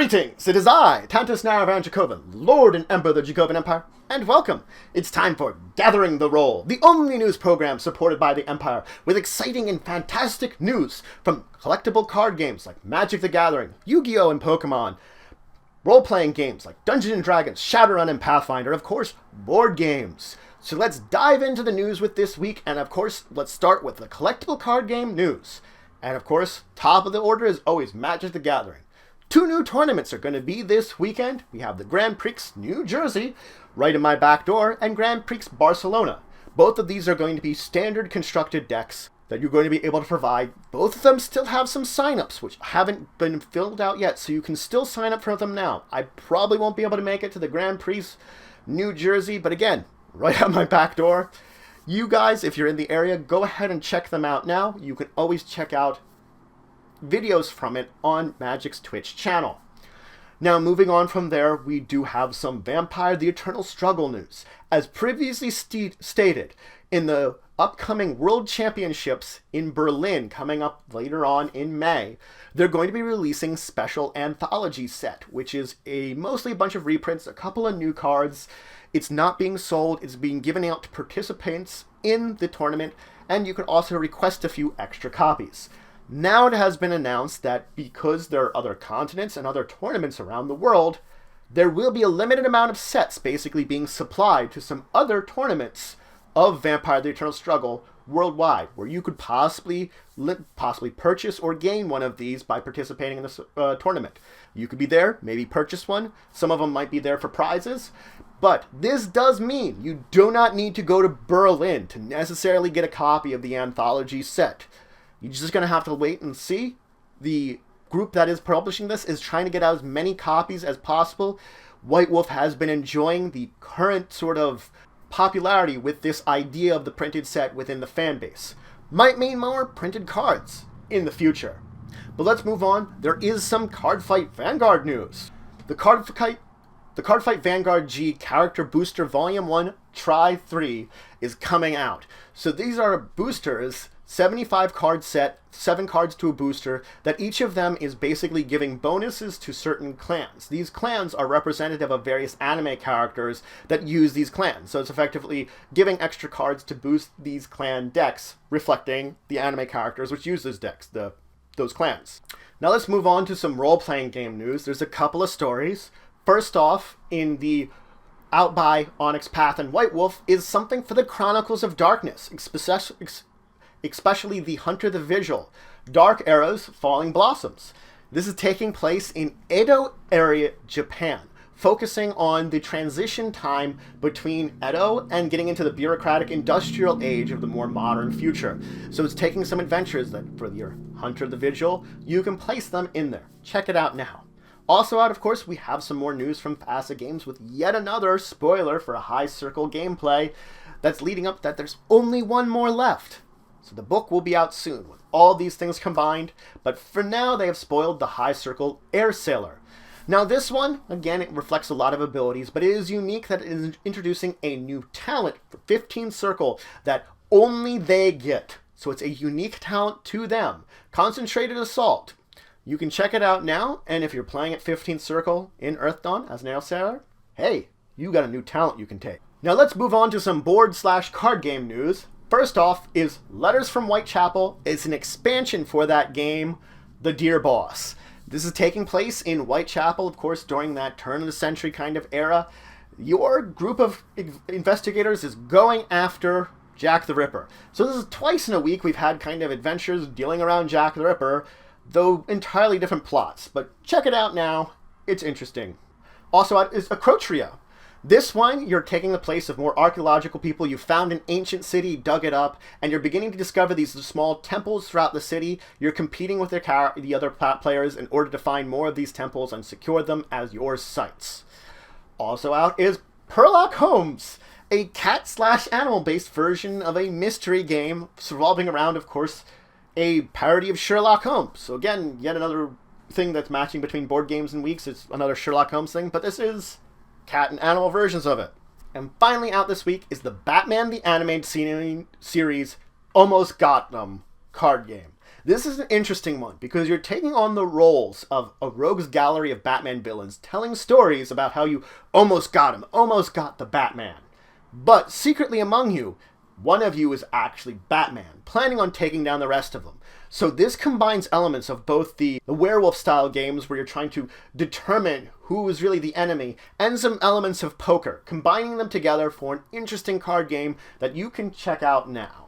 Greetings, it is I, Tantus Naravan Dracovin, Lord and Emperor of the Dracovin Empire, and welcome. It's time for Gathering the Roll, the only news program supported by the Empire, with exciting and fantastic news from collectible card games like Magic the Gathering, Yu-Gi-Oh! And Pokemon, role-playing games like Dungeons & Dragons, Shadowrun, and Pathfinder, of course, board games. So let's dive into the news with this week, and of course, let's start with the collectible card game news. And of course, top of the order is always Magic the Gathering. 2 new tournaments are going to be this weekend. We have the Grand Prix New Jersey, right in my back door, and Grand Prix Barcelona. Both of these are going to be standard constructed decks that you're going to be able to provide. Both of them still have some signups, which haven't been filled out yet, so you can still sign up for them now. I probably won't be able to make it to the Grand Prix New Jersey, but again, right at my back door. You guys, if you're in the area, go ahead and check them out now. You can always check out videos from it on Magic's Twitch channel. Now, moving on from there, we do have some Vampire the Eternal Struggle news. As previously stated, in the upcoming World Championships in Berlin coming up later on in May, they're going to be releasing special anthology set, which is mostly a bunch of reprints, a couple of new cards. It's not being sold, it's being given out to participants in the tournament, and you can also request a few extra copies. Now it has been announced that because there are other continents and other tournaments around the world, there will be a limited amount of sets basically being supplied to some other tournaments of Vampire the Eternal Struggle worldwide, where you could possibly purchase or gain one of these by participating in this tournament. You could be there, maybe purchase one. Some of them might be there for prizes. But this does mean you do not need to go to Berlin to necessarily get a copy of the anthology set. You're just going to have to wait and see. The group that is publishing this is trying to get out as many copies as possible. White Wolf has been enjoying the current sort of popularity with this idea of the printed set within the fan base. Might mean more printed cards in the future. But let's move on. There is some Cardfight Vanguard news. The Cardfight Vanguard G Character Booster Volume 1 Try 3 is coming out. So these are boosters, 75 card set, 7 cards to a booster, that each of them is basically giving bonuses to certain clans. These clans are representative of various anime characters that use these clans. So it's effectively giving extra cards to boost these clan decks, reflecting the anime characters which use those decks, those clans. Now let's move on to some role-playing game news. There's a couple of stories. First off, in the out by Onyx Path and White Wolf is something for the Chronicles of Darkness, especially the Hunter the Vigil, Dark Arrows, Falling Blossoms. This is taking place in Edo area, Japan, focusing on the transition time between Edo and getting into the bureaucratic industrial age of the more modern future. So it's taking some adventures that for your Hunter the Vigil, you can place them in there. Check it out now. Also out, of course, we have some more news from Facet Games with yet another spoiler for a high circle gameplay that's leading up that there's only one more left. So the book will be out soon with all these things combined, but for now they have spoiled the High Circle Air Sailor. Now this one, again, it reflects a lot of abilities, but it is unique that it is introducing a new talent for 15 Circle that only they get. So it's a unique talent to them. Concentrated Assault. You can check it out now, and if you're playing at 15th Circle in Earth Dawn as an Air Sailor, hey, you got a new talent you can take. Now let's move on to some board/card game news. First off is Letters from Whitechapel. It's an expansion for that game, The Deer Boss. This is taking place in Whitechapel, of course, during that turn of the century kind of era. Your group of investigators is going after Jack the Ripper. So this is twice in a week we've had kind of adventures dealing around Jack the Ripper, though entirely different plots. But check it out now. It's interesting. Also out is Acrotria. This one, you're taking the place of more archaeological people. You found an ancient city, dug it up, and you're beginning to discover these small temples throughout the city. You're competing with the other players in order to find more of these temples and secure them as your sites. Also out is Sherlock Holmes, a cat/animal-based version of a mystery game revolving around, of course, a parody of Sherlock Holmes. So again, yet another thing that's matching between board games and weeks. It's another Sherlock Holmes thing, but this is cat and animal versions of it. And finally out this week is the Batman the Animated Series Almost Got Them card game. This is an interesting one because you're taking on the roles of a rogues gallery of Batman villains, telling stories about how you almost got him, almost got the Batman. But secretly among you, one of you is actually Batman, planning on taking down the rest of them. So this combines elements of both the werewolf-style games where you're trying to determine who is really the enemy, and some elements of poker, combining them together for an interesting card game that you can check out now.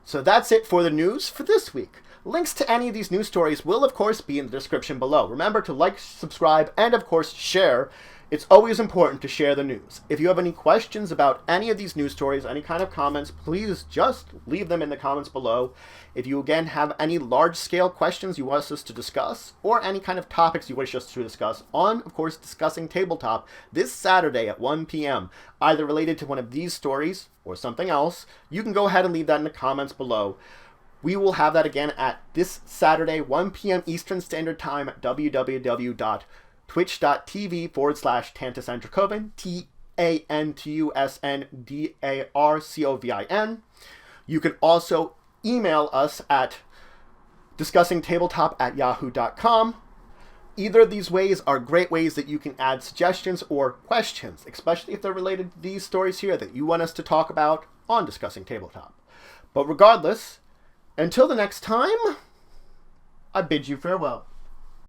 So that's it for the news for this week. Links to any of these news stories will, of course, be in the description below. Remember to like, subscribe, and, of course, share. It's always important to share the news. If you have any questions about any of these news stories, any kind of comments, please just leave them in the comments below. If you, again, have any large-scale questions you want us to discuss, or any kind of topics you wish us to discuss on, of course, Discussing Tabletop this Saturday at 1 p.m., either related to one of these stories or something else, you can go ahead and leave that in the comments below. We will have that again at this Saturday, 1 p.m. Eastern Standard Time at www.twitch.tv/Tantus and Dracovin, TANTUSNDARCOVIN. You can also email us at discussingtabletop@yahoo.com. Either of these ways are great ways that you can add suggestions or questions, especially if they're related to these stories here that you want us to talk about on Discussing Tabletop. But regardless, until the next time, I bid you farewell.